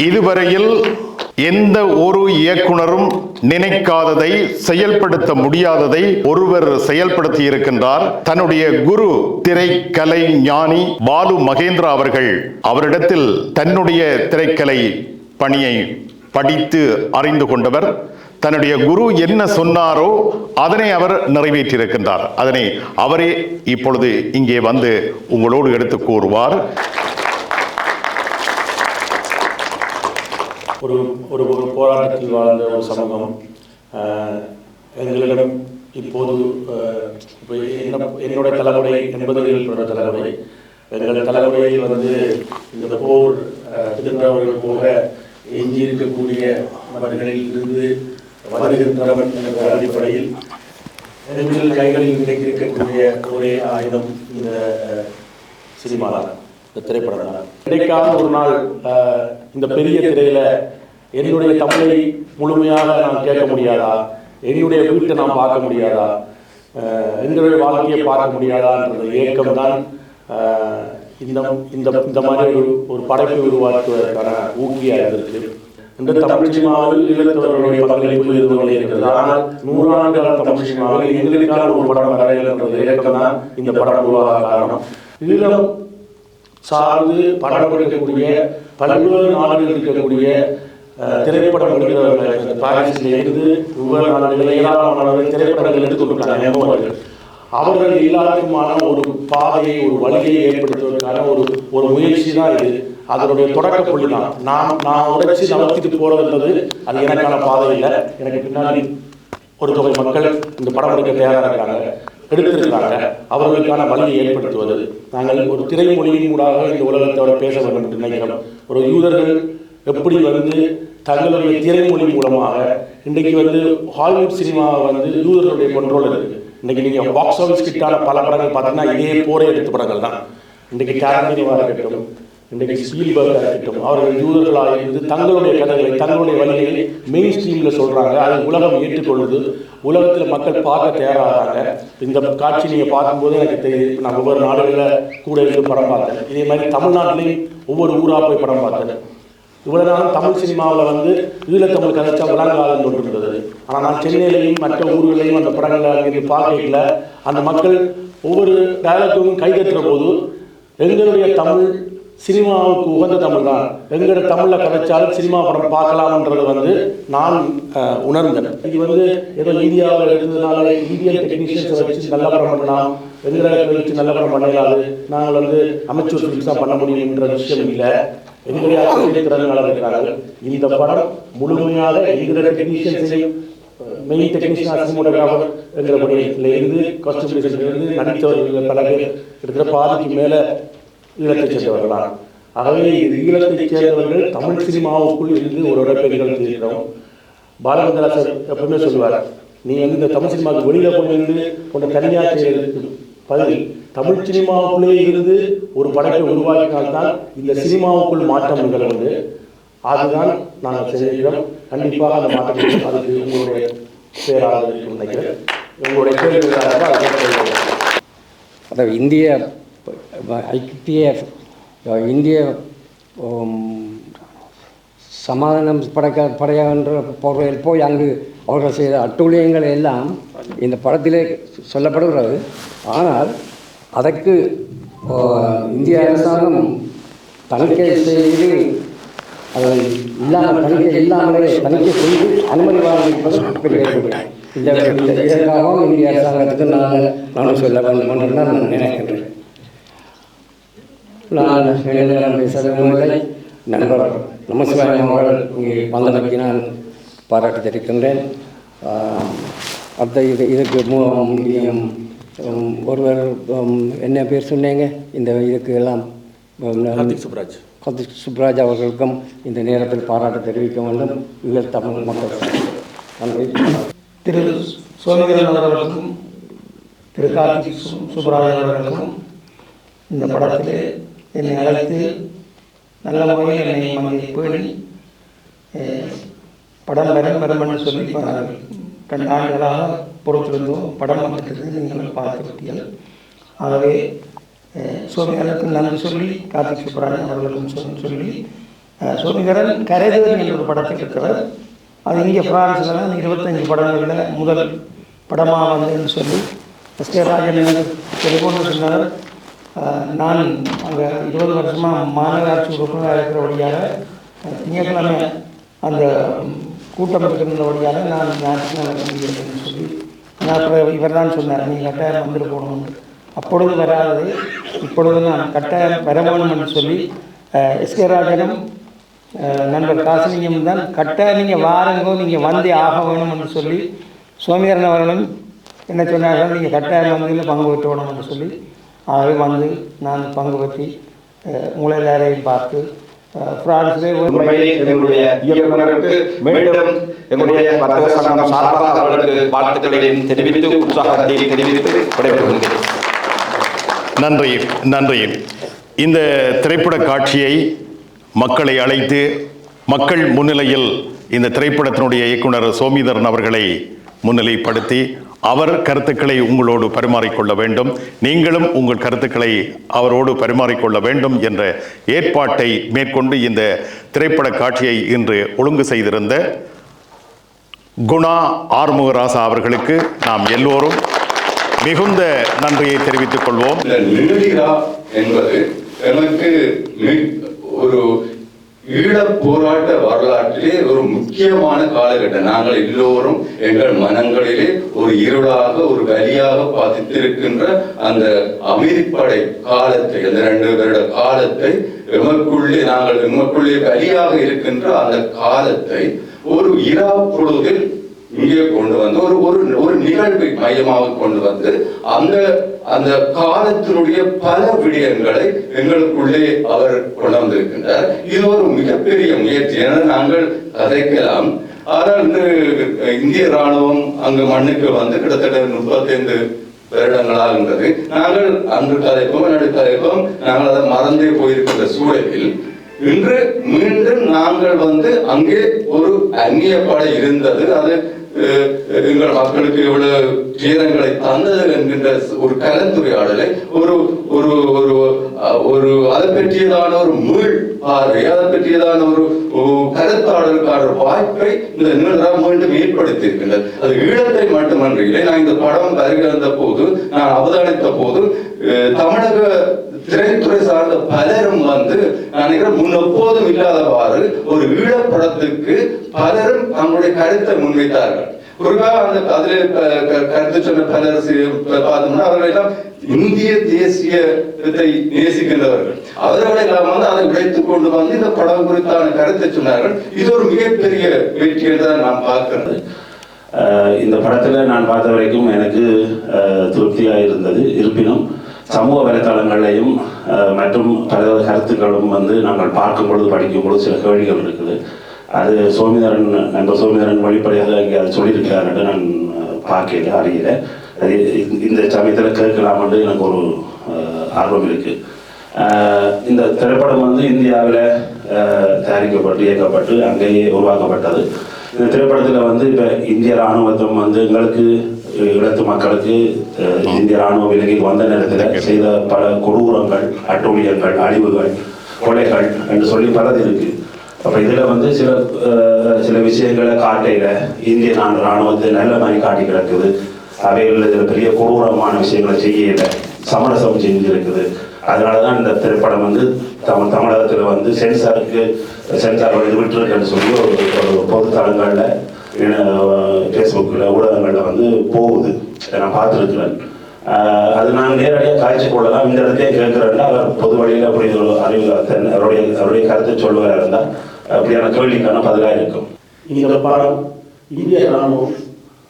இதுவரையில் எந்த ஒரு இயக்குனரும் நினைக்காததை, செயல்படுத்த முடியாததை ஒருவர் செயல்படுத்தி இருக்கின்றார். தன்னுடைய குரு திரைக்கலை ஞானி பாலு மகேந்திரா அவர்கள் அவரிடத்தில் தன்னுடைய திரைக்கலை பணியை படித்து அறிந்து கொண்டவர். தன்னுடைய குரு என்ன சொன்னாரோ அதனை அவர் நிறைவேற்றியிருக்கின்றார். அதனை அவரே இப்பொழுது இங்கே வந்து உங்களோடு எடுத்து கூறுவார். ஒரு போராட்டத்தில் வாழ்ந்த ஒரு சமூகம் எங்களிடம் இப்போது என்னுடைய தலைமுறை 80களில் தலைமுறை, எங்கள் தலைமுறையில் வந்து இந்த போர் திருந்தவர்கள் போக எஞ்சி இருக்கக்கூடிய நபர்களில் இருந்து வருகின்றவன் என்ற அடிப்படையில் எங்கள் கைகளில் கிடைக்கக்கூடிய ஒரே ஆயுதம் இந்த சினிமா தான், இந்த திரைப்படம் தான். கிடைக்காத ஒரு நாள் இந்த பெரிய திரையில என்னுடைய தமிழை முழுமையாக நான் கேட்க முடியாதா, என்னுடைய வீட்டை நான் பார்க்க முடியாதா, எங்களுடைய வாழ்க்கையை பார்க்க முடியாதான்ற ஏக்கம் தான் இந்த மாதிரி ஒரு படைப்பை உருவாக்குவதற்கான ஊக்கியாக இருக்கு. இந்த தமிழ் சினிமாவில் ஈழத்தவர்களுடைய பங்களிப்பு எதுவும் இருக்கிறது. ஆனால் 100 ஆண்டுகால தமிழ் சினிமாவில் எங்களுக்கான ஒரு படம் வரையல்ன்றது ஏக்கம் தான் இந்த படம் உருவாக காரணம். ஈழம் சார்ந்து படம் எடுக்கக்கூடிய பல்வேறு நாடுகளில் இருக்கக்கூடிய திரைப்படம் எடுக்கிறவர்கள் பாரிஸில் இருந்து ஒவ்வொரு நாடுகளில் ஏராளமானவர்கள் திரைப்படங்கள் எடுத்துக்கொண்டிருக்காங்க. அவர்கள் எல்லாருக்குமான ஒரு பாதையை, ஒரு வழியை ஏற்படுத்துவதற்கான ஒரு முயற்சி தான் இது. அதனுடைய தொடக்க புள்ளி தான். நான் உடைச்சி நகர்த்திட்டு போறதுன்றது அது எனக்கான பாதை இல்லை. எனக்கு பின்னாடி ஒரு தொகை மக்கள் இந்த படம் எடுக்க தயாராக இருக்காங்க, எடுத்திருக்கிறாங்க. அவர்களுக்கான வழியை ஏற்படுத்துவது. நாங்கள் ஒரு திரைமொழியின் ஊடாக இந்த உலகத்தோட பேச வேண்டும் என்று நினைக்கிறோம். ஒரு யூதர்கள் எப்படி வந்து தங்களுடைய திரைமொழி மூலமாக இன்றைக்கு வந்து ஹாலிவுட் சினிமாவை வந்து யூதர்களுடைய கண்ட்ரோல் இருக்குது. இன்றைக்கி நீங்கள் பாக்ஸ் ஆஃபீஸ் கிட்டான பல படங்கள் பார்த்தீங்கன்னா இதே போரே எடுத்த படங்கள் தான். இன்றைக்கு டேரண்டினோவாக இருக்கட்டும், இன்றைக்கு ஸ்பீல்பர்காக இருக்கட்டும், அவர்கள் யூதர்களாக இருந்து தங்களுடைய கதைகளை, தங்களுடைய வழிகளை மெயின் ஸ்ட்ரீமில் சொல்கிறாங்க. அது உலகம் ஏற்றுக்கொள்ளுது. உலகத்தில் மக்கள் பார்க்க தயாராகிறாங்க. இந்த காட்சி நீங்கள் பார்க்கும்போது எனக்கு தெரியுது. நான் ஒவ்வொரு நாடுகளில் கூட இருந்து படம் பார்த்தேன். இதே மாதிரி தமிழ்நாட்டிலையும் ஒவ்வொரு ஊராக போய் படம் பார்த்தேன். இவ்வளோ நாளும் தமிழ் சினிமாவில் வந்து ஈழத்தமிழ் கதைச்சா விளங்காதன்னு சொல்லியிருந்தது. ஆனால் நான் சென்னையிலையும் மற்ற ஊர்களையும் அந்த படங்களை அங்கே பார்க்கல. அந்த மக்கள் ஒவ்வொரு டயலாக்கும் கைதட்டுற போது எங்களுடைய தமிழ் சினிமாவுக்கு உகந்த தமிழ் தான், எங்களோட தமிழில் கதைச்சாலும் சினிமா படம் பார்க்கலாம்ன்றது வந்து நான் உணர்ந்தேன். இது வந்து ஏதோ இந்தியாவில் இருந்ததுனால இந்தியன் டெக்னீஷியன்ஸை வச்சு நல்ல படம் பண்ணலாம், எங்களை வச்சு நல்ல படம் பண்ணலாது, நாங்கள் வந்து அமைச்சர் ஃபிலிம்ஸ் தான் பண்ண முடியும்ன்ற விஷயம் இல்லை. எங்களுடைய திறன்கள் இருக்கிறார்கள். இந்த படம் முழுமையாக எங்களுடைய டெக்னீஷியன்ஸையும் மெயின் டெக்னீஷியன் சினிமோட்டோகிராஃபர் என்கிற பணியில் இருந்து காஸ்டியூம் நடித்தவர்கள் பல பேர் இருக்கிற பாதிக்கு மேலே ஈழத்தைச் சேர்ந்தவர்களான். ஆகவே ஈழத்தைச் சேர்ந்தவர்கள் தமிழ் சினிமாவுக்குள் இருந்து ஒரு இடப்பை நிகழ்த்தியிருக்கிறோம். பாலகந்தரா சார் எப்பவுமே சொல்லுவார், நீ வந்து இந்த தமிழ் சினிமாவுக்கு வெளியில் போயிருந்து கொண்ட தனியாக செய்வதற்கு பதில் தமிழ் சினிமாவுக்குள்ளே இருந்து ஒரு படத்தை உருவாக்கினால்தான் இந்த சினிமாவுக்குள் மாற்றம் நிகழ்வது. அதுதான் நாங்கள் செய்கிறோம். கண்டிப்பாக அந்த மாற்றம் அதுக்கு உங்களுடைய பேராக இருக்கும் நினைக்கிறேன். உங்களுடைய கேள்விகளாக அதாவது இந்திய சமாதானம் படையாகின்ற பொருளில் போய் அங்கு அவர்கள் செய்த அட்டூழியங்கள் எல்லாம் இந்த படத்திலே சொல்லப்படுகிறது. ஆனால் அதற்கு இந்திய அரசாங்கம் தணிக்கை செய்து அதை தணிக்கை செய்து அனுமதி வழங்கியிருப்பது பெரிய இதற்காகவும் இந்திய அரசாங்கத்துக்கு நான் சொல்ல வேண்டும் என்று நான் நினைக்கின்றேன். நான் நேரம் பேசவில்லை. நண்பர் நமசிவாயம் அவர்கள் இங்கே வந்தமைக்கு நான் பாராட்டி தெரிவிக்கின்றேன். இதுக்கு ஒருவர் என்ன பேர் சொன்னீங்க, இந்த இதுக்கு எல்லாம் கார்த்திக் சுப்ராஜ் அவர்களுக்கும் இந்த நேரத்தில் பாராட்டு தெரிவிக்க வேண்டும். ஈழத் தமிழ் மக்கள் நன்றி. திரு சோமகிரன் அவர்களுக்கும் திரு கார்த்திக் சுப்ராஜ் அவர்களுக்கும் இந்த படத்திலே என்னை அழைத்து நல்ல முறையில் என்னை பேணி படம் வரும் என்று சொல்லி 2 ஆண்டுகளாக பொறுத்திருந்தோம். படம் வந்துட்டு நீங்கள் பார்த்துவிட்டீர்கள். ஆகவே சோமியாளுக்கும் நன்றி சொல்லி கார்த்திக் சுப்ராஜன் அவர்களுக்கும் சொல்லி சோமிதரன் கரைதேவன் என்ற ஒரு படத்தில் இருக்கிறார். அது இங்கே பிரான்ஸில் தான் 25 படங்களில் முதல் படமாக வந்ததுன்னு சொல்லி எஸ்கே ராஜன் எனக்கு டெலிஃபோனில் சொன்னார். நான் அங்கே 20 வருஷமாக மாநகராட்சி உறுப்பினராக இருக்கிறபடியாக திங்கட்கிழமை அந்த கூட்டம் இருக்கிறபடியாக நான் ஞாயிற்றுக்கிழமை சொல்லி நான் அப்புறம் இவர் தான் சொன்னார், நீ கட்டாயம் வந்துட்டு போகணும். அப்பொழுது வராது, இப்பொழுது நான் கட்டாயம் வர வேணும் என்று சொல்லி எஸ்கே ராஜனும் நண்பர் காசிலிங்கம் தான் கட்டாயம் நீங்கள் வாரங்கோ நீங்கள் வந்தே ஆக வேணும் என்று சொல்லி சோமிதரன் அவர்களும் என்ன சொன்னார்கள், நீங்கள் கட்டாயம் வந்து பங்கு பெற்று வேணும் என்று சொல்லி ஆகவே வந்து நான் பங்கு பற்றி உங்களை எல்லாரையும் பார்த்து பிரான்ஸிலே எங்களுடைய இயக்குநருக்கு மீண்டும் எங்களுடைய வர்த்தக சங்கம் சார்பாக அவர்களுக்கு வாழ்த்துக்களையும் தெரிவித்து உற்சாகத்தை தெரிவித்து விடைபெறுகிறேன். நன்றி நன்றி. இந்த திரைப்பட காட்சியை மக்களை அழைத்து மக்கள் முன்னிலையில் இந்த திரைப்படத்தினுடைய இயக்குனர் சோமிதரன் அவர்களை முன்னிலைப்படுத்தி அவர் கருத்துக்களை உங்களோடு பரிமாறிக்கொள்ள வேண்டும், நீங்களும் உங்கள் கருத்துக்களை அவரோடு பரிமாறிக்கொள்ள வேண்டும் என்ற ஏற்பாட்டை மேற்கொண்டு இந்த திரைப்பட காட்சியை இன்று ஒழுங்கு செய்திருந்த குணா ஆறுமுகராசா அவர்களுக்கு நாம் எல்லோரும் மிகுந்த நன்றியை தெரிவித்துக் கொள்வோம். நீடிரா என்பது எனக்கு ஒரு ஈழப் போராட்ட வரலாற்றிலே ஒரு முக்கியமான காலகட்டம். நாங்கள் எல்லோரும் எங்கள் மனங்களிலே ஒரு இருளாக ஒரு வலியாக பாதித்திருக்கின்ற அந்த அமைதிப்படை காலத்தை, அந்த 2 வருட காலத்தை எமக்குள்ளே வலியாக இருக்கின்ற அந்த காலத்தை ஒரு இரா பொழுதில் இங்கே கொண்டு வந்து ஒரு நிகழ்வை மையமாக கொண்டு வந்து அந்த காலத்தினுடைய பல விடயங்களை எங்களுக்குள்ளே அவர் கொண்டு வந்திருக்கின்றார். இது ஒரு மிகப்பெரிய முயற்சி என நாங்கள் கதைக்கலாம். ஆனால் இன்று இந்திய ராணுவம் அங்கு மண்ணுக்கு வந்து கிட்டத்தட்ட 35 வருடங்களாகின்றது. நாங்கள் அன்று கதைப்போம் கதைப்போம், நாங்கள் அதை மறந்தே போயிருக்கின்ற சூழலில் இன்று மீண்டும் நாங்கள் வந்து அங்கே ஒரு அந்நிய படை இருந்தது, அது எங்கள் மக்களுக்கு எவ்வளவு துயரங்களை தந்தது என்கின்ற ஒரு கலந்துரையாடலை ஒரு அதை பற்றியதான ஒரு மீள் பார்வை, அதை பற்றியதான ஒரு கருத்தாடலுக்கான வாய்ப்பை இந்த நிகழ்வு மீண்டும் ஏற்படுத்தி இருக்கின்றது. அது ஈழத்தை மட்டுமன்றில்லை. நான் இந்த படம் வருகின்ற போது நான் அவதானித்த போது தமிழக திரைத்துறை சார்ந்த பலரும் வந்து நினைக்கிறேன் முன் எப்போதும் இல்லாதவாறு ஒரு ஈழப்படத்துக்கு பலரும் தங்களுடைய கருத்தை முன்வைத்தார்கள். குறிப்பாக அந்த அதில் கருத்து சொன்ன பலர் பார்த்தோம்னா அவர்கள் எல்லாம் இந்திய தேசியத்தை நேசிக்கின்றவர்கள். அவர்களை எல்லாம் வந்து அதை உழைத்துக் கொண்டு வந்து இந்த படம் குறித்தான கருத்தை சொன்னார்கள். இது ஒரு மிகப்பெரிய வெற்றியை தான் நான் பார்க்கிறேன். இந்த படத்தில் நான் பார்த்த வரைக்கும் எனக்கு திருப்தியாக இருந்தது. இருப்பினும் சமூக வலைத்தளங்களையும் மற்றும் பல கருத்துக்களும் வந்து நாங்கள் பார்க்கும் பொழுது படிக்கும் பொழுது சில கேள்விகள் இருக்குது. அது நண்பர் சோமிதரன் வெளிப்படையாக இங்கே அதை சொல்லியிருக்கிறார் என்று நான் பார்க்கல, அறியல. அது இந்த சமயத்தில் கேட்கலாம்னு எனக்கு ஒரு ஆர்வம் இருக்குது. இந்த திரைப்படம் வந்து இந்தியாவில் தயாரிக்கப்பட்டு இயக்கப்பட்டு அங்கேயே உருவாக்கப்பட்டது. இந்த திரைப்படத்தில் வந்து இப்போ இந்திய இராணுவத்தம் வந்து எங்களுக்கு ஈழத்து மக்களுக்கு இந்திய இராணுவ விலகில் வந்த நேரத்தில் செய்த பல கொடூரங்கள், அட்டூழியங்கள், அழிவுகள், கொலைகள் என்று சொல்லி பலது இருக்கு. அப்போ இதில் வந்து சில விஷயங்களை காட்டையில் இந்திய இராணுவத்தை நல்ல மாதிரி காட்டி கிடக்குது. அவைகளில் இதில் பெரிய கொடூரமான விஷயங்களை செய்யலை, சமரசம் செஞ்சிருக்குது. அதனால தான் இந்த திரைப்படம் வந்து தமிழகத்தில் வந்து சென்சார் வந்து விட்டுருக்குன்னு சொல்லி ஒரு பொது தளங்களில் ஃபேஸ்புக்கில் ஊடகங்களில் வந்து போகுது, நான் பார்த்துருக்குறேன். அது நான் நேரடியாக காய்ச்சி கொள்ளலாம். இந்த இடத்தையே கேட்குறேன்னா அவர் பொது வழியில் அப்படி ஒரு அறிவு அவருடைய கருத்தை சொல்லுவார் இருந்தால் அப்படியான கேள்விக்கான பதிலாக இருக்கும். இந்த படம் இந்திய இராணுவம்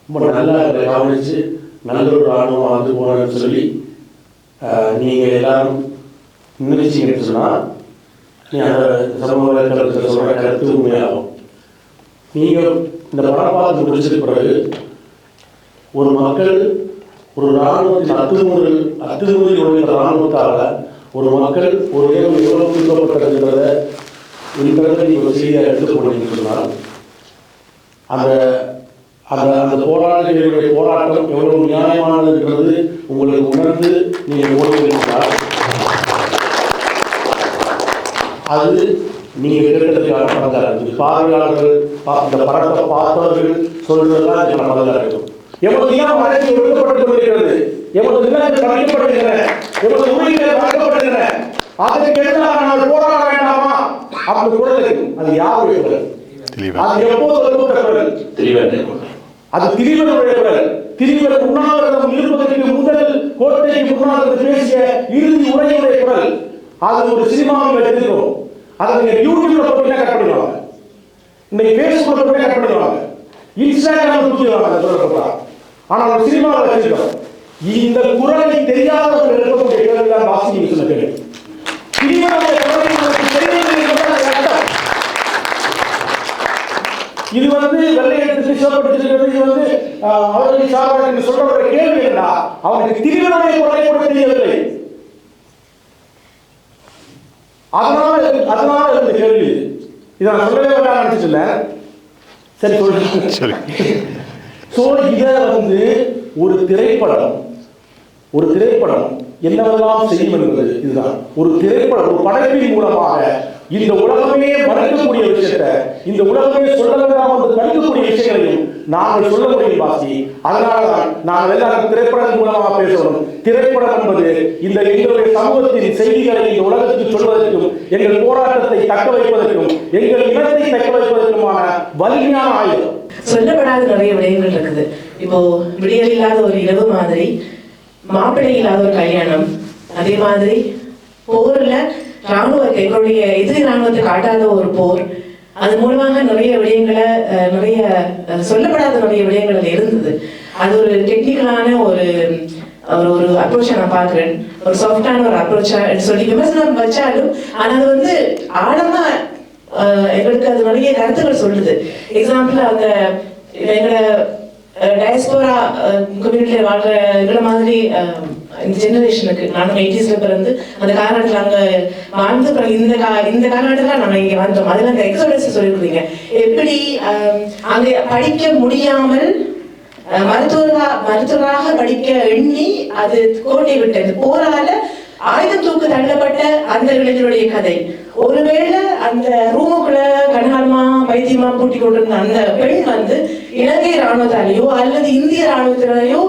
ரொம்ப நல்லா கவனித்து நல்ல ஒரு இராணுவம் வந்து போகணும்னு சொல்லி நீங்கள் எல்லாரும் நினைச்சிங்கன்னு சொன்னால் சமூக வலைத்தளத்தில் சொல்கிற கருத்து உண்மையாகும். நீங்கள் இந்த படம் பார்த்து முடிச்சதுக்கு பிறகு ஒரு மக்கள் ஒரு இராணுவத்தின் அத்துமுறை உள்ள இராணுவத்தால் ஒரு மக்கள் ஒரு எவ்வளவு துன்பப்பட்டதுன்றதை நீங்கள் செய்தியாக எடுத்துக்கொண்டீங்கன்னு சொன்னால் அந்த போராளிகளுடைய போராட்டம் எவ்வளவு நியாயமானதுன்றது உங்களுக்கு உணர்ந்து நீங்கள் ஓடுவீர்களால் அது நீங்க கேட்டதுக்கான பதிலாக இருக்குது. பார்வையாளர்கள் இந்த படத்தை பார்த்தவர்கள் சொல்றதெல்லாம் இதுக்கான பதிலாக இருக்கும். எமது இனம் அடக்கி ஒடுக்கப்பட்டுக் கொண்டிருக்கிறது, எமது நிலங்கள் கலைக்கப்படுகின்றன, எமது உரிமைகள் வழங்கப்படுகின்றன, அதற்கு எதிராக நாங்கள் போராட வேண்டாமா? அப்படி குரல் இருக்கும். அது யாருடைய குரல்? அது எப்போது எழுப்பப்பட்ட குரல்? அது திரிவனுடைய குரல். திரிவன் உண்ணாவிரதம் இருப்பதற்கு முதல் கோட்டைக்கு முன்னால் பேசிய இறுதி உரையுடைய குரல். அது ஒரு சினிமாவில் எடுத்துக்கிறோம். அதை நீங்க யூடியூப்ல போட்டீங்கன்னா கட் பண்ணிடுவாங்க, இன்னைக்கு பேஸ்புக்ல போய் கட் பண்ணிடுவாங்க, இன்ஸ்டாகிராம்ல தூக்கிடுவாங்க சொல்லப்பட்டா. ஆனால் ஒரு சினிமாவில் வச்சிருக்கோம். இந்த குரலை தெரியாதவர்கள் இருக்கக்கூடிய கேள்விதான் வாசி நீங்க சொல்ல கேள்வி. திரிவனுடைய குரலை இது வெள்ளை எடுத்து சிவப்படுத்திருக்கிறது. இது அவர்கள் சார்பாக சொல்ற ஒரு கேள்வி என்ன, அவனுக்கு திரிவனுடைய குரலை கூட தெரியவில்லை. அதனால இந்த கேள்வி இதை நான் சொல்லவே வேண்டாம் நினைச்சிட்டு. சரி சொல்றேன். இதை ஒரு திரைப்படம் என்னவெல்லாம் செய்யும் என்பது இதுதான். ஒரு திரைப்படம், ஒரு படைப்பின் மூலமாக இந்த உலகமே மறக்கக்கூடிய விஷயத்தை, இந்த உலகமே சொல்ல வேண்டாம் என்று கருக்கக்கூடிய விஷயங்களையும் நாங்கள் சொல்ல முடியும் வாசி. அதனால்தான் நாங்கள் எல்லாரும் திரைப்படத்தின் மூலமாக பேசணும். திரைப்படம் என்பது இந்த எங்களுடைய சமூகத்தின் செய்திகளை இந்த உலகத்துக்கு சொல்வதற்கும், எங்கள் போராட்டத்தை தக்க வைப்பதற்கும், எங்கள் இனத்தை தக்க வைப்பதற்குமான வலிமையான ஆயுதம். சொல்லப்படாத நிறைய விடயங்கள் இருக்குது. இப்போ விடியல் இல்லாத ஒரு இரவு மாதிரி, மாப்பிள்ளை இல்லாத ஒரு கல்யாணம், அதே மாதிரி போர்ல ராணுவத்தை, எங்களுடைய எதிரி ராணுவத்தை காட்டாத ஒரு போர், அது மூலமாக நிறைய விடயங்களை, நிறைய சொல்லப்படாத நிறைய விடயங்கள் இருந்தது. அது ஒரு டெக்னிக்கலான ஒரு ஒரு அப்ரோச்சை நான் பார்க்குறேன். ஒரு சாஃப்டான ஒரு அப்ரோச்சா சொல்லி விமர்சனம் வச்சாலும், ஆனால் அது ஆழமா எங்களுக்கு அது நிறைய கருத்துக்கள் சொல்லுது. எக்ஸாம்பிள், அந்த எங்களோட டயஸ்போரா கம்யூனிட்டியில வாழ்ற எங்களை மாதிரி இந்த ஜெனரேஷனுக்கு, நானும் 80s பிறந்து அந்த காலகட்டத்தில் அங்கே வாழ்ந்து இந்த காலகட்டத்தில் நம்ம இங்கே வந்தோம். அதில் அந்த எக்ஸோடஸ் சொல்லியிருந்தீங்க, எப்படி அங்கே படிக்க முடியாமல் மருத்துவராக படிக்க எண்ணி அது கோட்டை விட்டது போரால ஆயுதம் தூக்கு தள்ளப்பட்ட அந்த இளைஞருடைய கதை. ஒருவேளை அந்த ரூமுக்குள்ள கனகாலமா வைத்தியமா கூட்டிக் கொண்டிருந்த அந்த பெண் இலங்கை ராணுவத்தாலேயோ அல்லது இந்திய ராணுவத்திலேயோ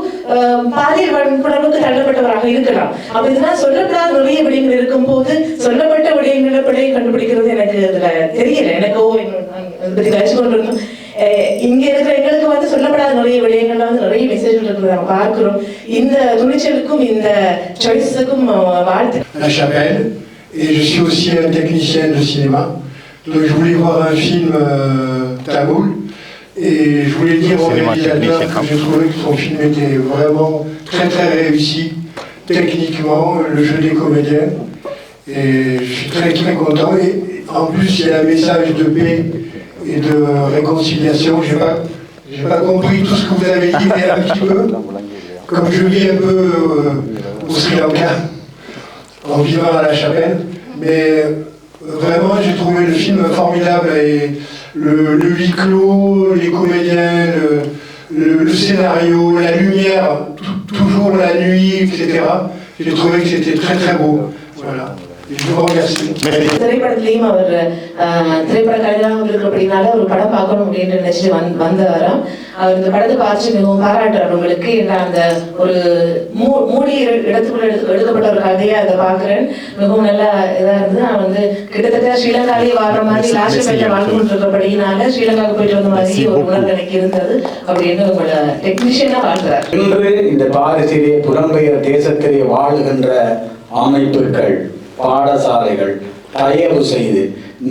பாலியல் வன்புணர்வுக்கு தள்ளப்பட்டவராக இருக்கலாம். அப்ப இதெல்லாம் சொல்லப்படாத நிறைய விடயங்கள் இருக்கும் போது சொல்லப்பட்ட விடயங்களை பிழையை கண்டுபிடிக்கிறது எனக்கு இதுல தெரியல. எனக்கோ பத்தி கழிச்சு கொண்டிருந்தோம். இங்க இருக்கிற எங்களுக்கு சொல்லப்படாத நிறைய விடயங்கள்ல நிறைய மெசேஜ்கள் இருக்கிறத நம்ம பார்க்கிறோம். இந்த துணிச்சலுக்கும் இந்த சாய்ஸுக்கும் வாழ்த்து. La Chapelle, et je suis aussi un technicien de cinéma, donc je voulais voir un film tamoul, et je voulais dire au réalisateur que j'ai trouvé que son film était vraiment très très réussi, techniquement, le jeu des comédiens, et je suis très très content, et en plus il y a un message de paix et de réconciliation. J'ai pas compris tout ce que vous avez dit, mais un petit peu, comme je vis un peu au Sri Lanka, en vivant à la Chapelle, mais vraiment j'ai trouvé le film formidable, et le huis clos, les comédiens, le scénario, la lumière, toujours la nuit, etc. J'ai trouvé que c'était très très beau. Voilà. திரைப்படத்திலையும் அவர் திரைப்பட கலைஞராக இருக்கு அப்படின்னால ஒரு படம் பார்க்கணும் அப்படின்னு நினைச்சிட்டு வந்தவராம். அவர் இந்த படத்தை பார்த்து மிகவும் பாராட்டுறார். உங்களுக்கு அந்த ஒரு மூடி இடத்துக்குள்ள எடுக்கப்பட்ட ஒரு கதையை அதை பார்க்கிறேன், மிகவும் நல்லா இதா இருந்து. நான் கிட்டத்தட்ட ஸ்ரீலங்காலே வாழ்ற மாதிரி லாஸ்ட் பேட்ல வாழ்ந்து கொண்டிருக்கப்படினால ஸ்ரீலங்காவுக்கு போயிட்டு வந்த மாதிரி ஒரு உணர்வு எனக்கு இருந்தது அப்படின்னு உங்களோட டெக்னீஷியனா வாழ்கிறார். இன்று இந்த பாரசீக புலம்பெயர் தேசத்திலே வாழுகின்ற அமைப்புகள், பாடசாலைகள் தயவு செய்து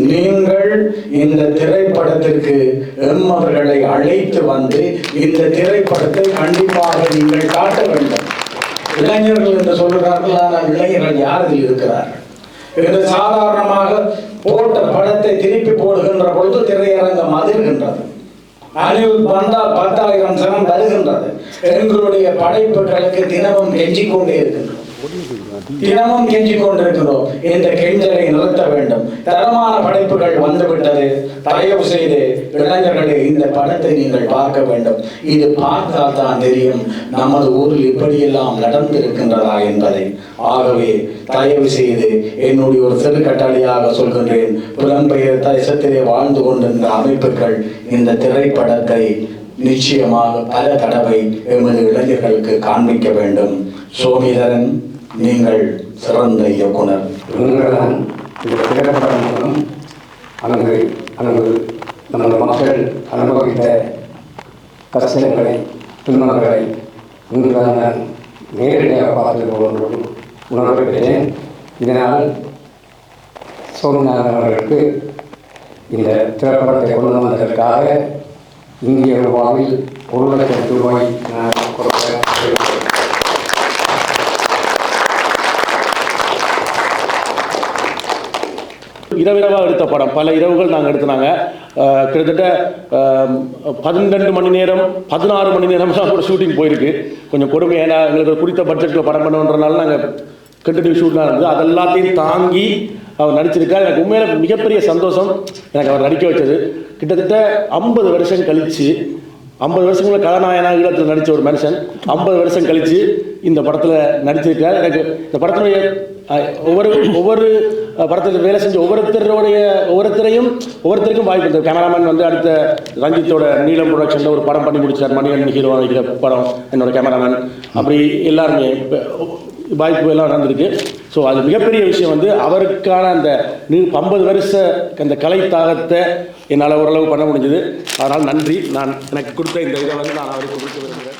நீங்கள் இந்த திரைப்படத்திற்கு எம்மவர்களை அழைத்து வந்து இந்த திரைப்படத்தை கண்டிப்பாக நீங்கள் காட்ட வேண்டும். இளைஞர்கள் என்று சொல்கிறார்கள், ஆனால் இளைஞர்கள் யார் இதில் இருக்கிறார்கள் என்று சாதாரணமாக போட்ட படத்தை திருப்பி போடுகின்ற பொழுது திரையரங்கம் அதிர்கின்றது. அணில் வந்தால் 10,000 சனம் வருகின்றது. எங்களுடைய படைப்புகளுக்கு தினமும் கெஞ்சிக் கொண்டே இருக்கின்றோம். தினமும் கெஞ்சிக் கொண்டிருக்கிறோம். இந்த கெஞ்சலை நிறுத்த வேண்டும். தரமான படைப்புகள் வந்துவிட்டது. தயவு செய்து இளைஞர்களே இந்த படத்தை நீங்கள் பார்க்க வேண்டும். இது பார்த்தால் தான் தெரியும் நமது ஊரில் இப்படியெல்லாம் நடந்திருக்கின்றதா என்பதை. ஆகவே தயவு செய்து என்னுடைய ஒரு சிறு கட்டளையாக சொல்கின்றேன். புலம்பெயர் தேசத்திலே வாழ்ந்து கொண்டிருந்த அமைப்புகள் இந்த திரைப்படத்தை நிச்சயமாக பல தடவை எமது இளைஞர்களுக்கு காண்பிக்க வேண்டும். சோமிதரன், நீங்கள் சிறந்த இயக்குனர். இந்த திரைப்படம் மூலம் அங்கு நமது மக்கள் அனுபவித்த கஷ்டங்களை, துன்பங்களை இன்று நான் நேரடியாக பார்த்து உணர்வு பெற்றேன். இதனால் சோமிநாதன் அவர்களுக்கு இந்த திரைப்படத்தை கொண்டு வந்ததற்காக இந்திய ரூபாயில் 1,00,000 ரூபாய் நான் கொடுக்கிறேன். இரவிரவாக எடுத்த படம், பல இரவுகள் நாங்கள் எடுத்துனாங்க. கிட்டத்தட்ட 12 மணி நேரம் 16 மணி நேரம் தான் கூட ஷூட்டிங் போயிருக்கு. கொஞ்சம் கொடுமை. ஏன்னா எங்களுக்கு குறித்த பட்ஜெட்டில் படம் பண்ணுன்றனால நாங்கள் கண்டினியூ ஷூட்லாம் இருந்தது. அதெல்லாத்தையும் தாங்கி அவர் நடிச்சிருக்கார். எனக்கு உண்மையில மிகப்பெரிய சந்தோஷம் எனக்கு அவர் நடிக்க வச்சது. கிட்டத்தட்ட 50 வருஷம் கழித்து, 50 வருஷங்கள கதாநாயகனாக ஈழத்தில் நடித்த ஒரு மனுஷன் 50 வருஷம் கழித்து இந்த படத்தில் நடிச்சிருக்கார். எனக்கு இந்த படத்தினுடைய ஒவ்வொரு படத்தில் வேலை செஞ்ச ஒவ்வொருத்தருக்கும் வாய்ப்பு இருந்தது. கேமராமேன் வந்து அடுத்த ரஞ்சித்தோட நீலம் ப்ரொடக்ஷனில் ஒரு படம் பண்ணி முடிச்சார். மணிகண்டன் ஹீரோவாக வைக்கிற படம் என்னோட கேமராமேன். அப்படி எல்லாருமே வாய்ப்பு எல்லாம் நடந்திருக்கு. ஸோ அது மிகப்பெரிய விஷயம். வந்து அவருக்கான அந்த 50 வருஷ அந்த கலை தாகத்தை என்னால் ஓரளவு பண்ண முடிஞ்சது. அதனால் நன்றி. நான் எனக்கு கொடுத்த இந்த இதை வந்து நான் அவருக்கு கொடுக்க விரும்புகிறேன்.